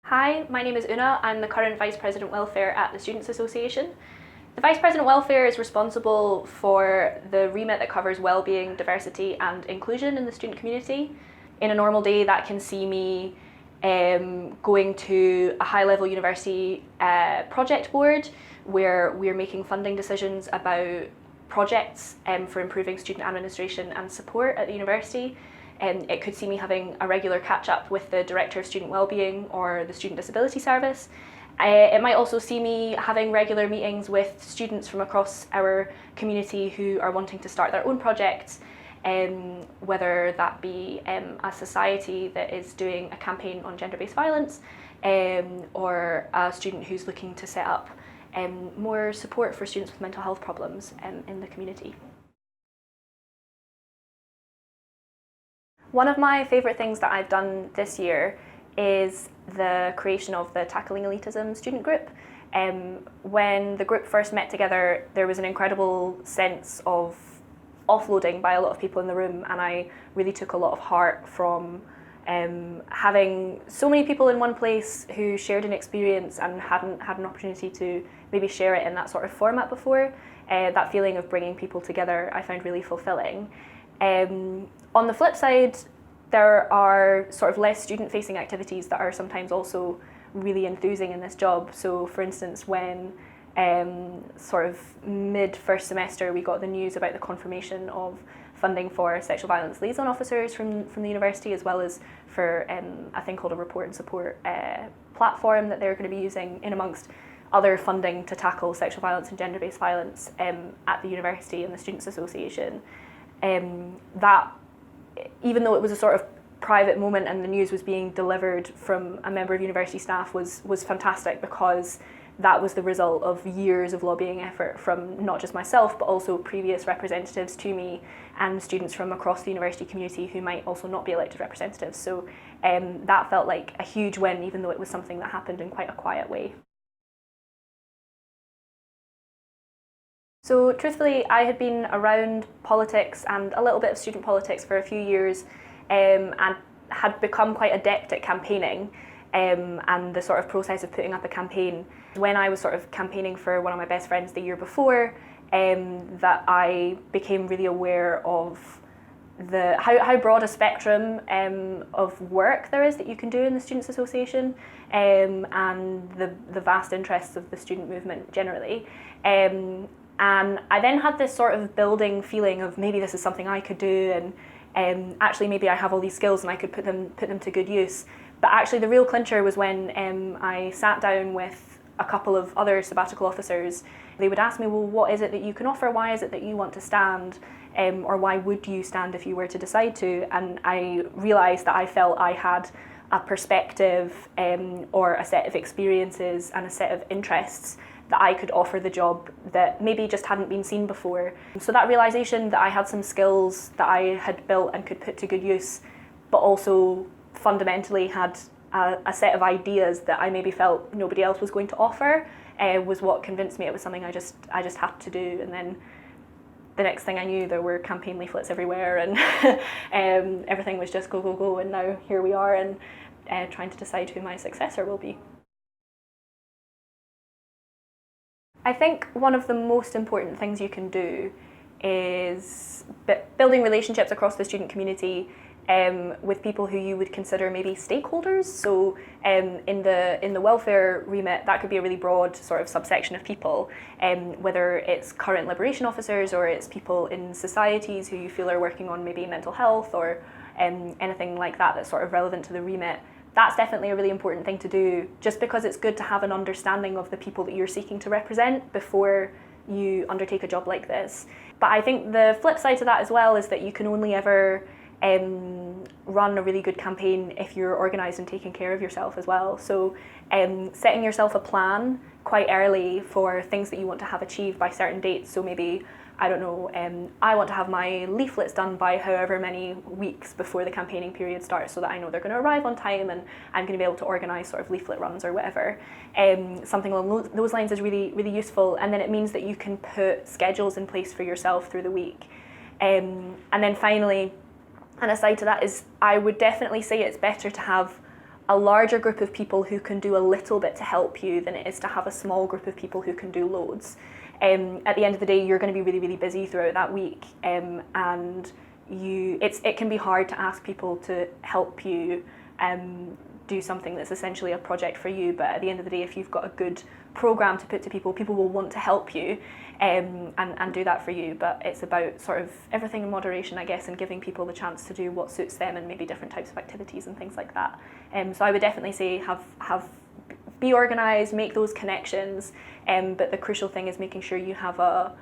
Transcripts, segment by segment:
Hi, my name is Una. I'm the current Vice President Welfare at the Students' Association. The Vice President Welfare is responsible for the remit that covers wellbeing, diversity and inclusion in the student community. In a normal day, that can see me going to a high-level university project board where we're making funding decisions about projects for improving student administration and support at the university. It could see me having a regular catch-up with the Director of Student Wellbeing or the Student Disability Service. It might also see me having regular meetings with students from across our community who are wanting to start their own projects, whether that be a society that is doing a campaign on gender-based violence, or a student who's looking to set up more support for students with mental health problems in the community. One of my favourite things that I've done this year is the creation of the Tackling Elitism student group. When the group first met together, there was an incredible sense of offloading by a lot of people in the room, and I really took a lot of heart from having so many people in one place who shared an experience and hadn't had an opportunity to maybe share it in that sort of format before. That feeling of bringing people together I found really fulfilling. On the flip side, there are sort of less student-facing activities that are sometimes also really enthusing in this job. So for instance, when sort of mid-first semester we got the news about the confirmation of funding for sexual violence liaison officers from the university, as well as for a thing called a report and support platform that they're going to be using in amongst other funding to tackle sexual violence and gender-based violence at the university and the Students' Association. That, even though it was a sort of private moment and the news was being delivered from a member of university staff, was fantastic, because that was the result of years of lobbying effort from not just myself but also previous representatives to me and students from across the university community who might also not be elected representatives. So that felt like a huge win, even though it was something that happened in quite a quiet way. So truthfully, I had been around politics and a little bit of student politics for a few years, and had become quite adept at campaigning and the sort of process of putting up a campaign. When I was sort of campaigning for one of my best friends the year before, that I became really aware of how broad a spectrum of work there is that you can do in the Students' Association, and the vast interests of the student movement generally. And I then had this sort of building feeling of maybe this is something I could do, and actually maybe I have all these skills and I could put them to good use. But actually the real clincher was when I sat down with a couple of other sabbatical officers. They would ask me, well, what is it that you can offer? Why is it that you want to stand? Or why would you stand if you were to decide to? And I realised that I felt I had a perspective or a set of experiences and a set of interests that I could offer the job that maybe just hadn't been seen before. So that realisation that I had some skills that I had built and could put to good use, but also fundamentally had a set of ideas that I maybe felt nobody else was going to offer, was what convinced me it was something I just had to do. And then the next thing I knew, there were campaign leaflets everywhere, and everything was just go, go, go, and now here we are, and trying to decide who my successor will be. I think one of the most important things you can do is building relationships across the student community with people who you would consider maybe stakeholders. So in the welfare remit, that could be a really broad sort of subsection of people, whether it's current liberation officers or it's people in societies who you feel are working on maybe mental health or anything like that that's sort of relevant to the remit. That's definitely a really important thing to do, just because it's good to have an understanding of the people that you're seeking to represent before you undertake a job like this. But I think the flip side to that as well is that you can only ever run a really good campaign if you're organised and taking care of yourself as well. So setting yourself a plan quite early for things that you want to have achieved by certain dates. So maybe, I don't know, I want to have my leaflets done by however many weeks before the campaigning period starts, so that I know they're going to arrive on time and I'm going to be able to organise sort of leaflet runs or whatever. Something along those lines is really, really useful, and then it means that you can put schedules in place for yourself through the week. And then finally, and aside to that, is I would definitely say it's better to have a larger group of people who can do a little bit to help you than it is to have a small group of people who can do loads. At the end of the day, you're going to be really, really busy throughout that week, and it can be hard to ask people to help you do something that's essentially a project for you. But at the end of the day, if you've got a good program to put to people, people will want to help you and do that for you. But it's about sort of everything in moderation, I guess, and giving people the chance to do what suits them and maybe different types of activities and things like that. So I would definitely say be organised, make those connections, but the crucial thing is making sure you have a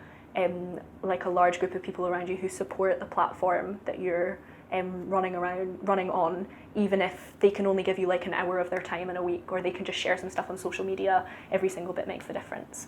large group of people around you who support the platform that you're running on, even if they can only give you like an hour of their time in a week, or they can just share some stuff on social media. Every single bit makes a difference.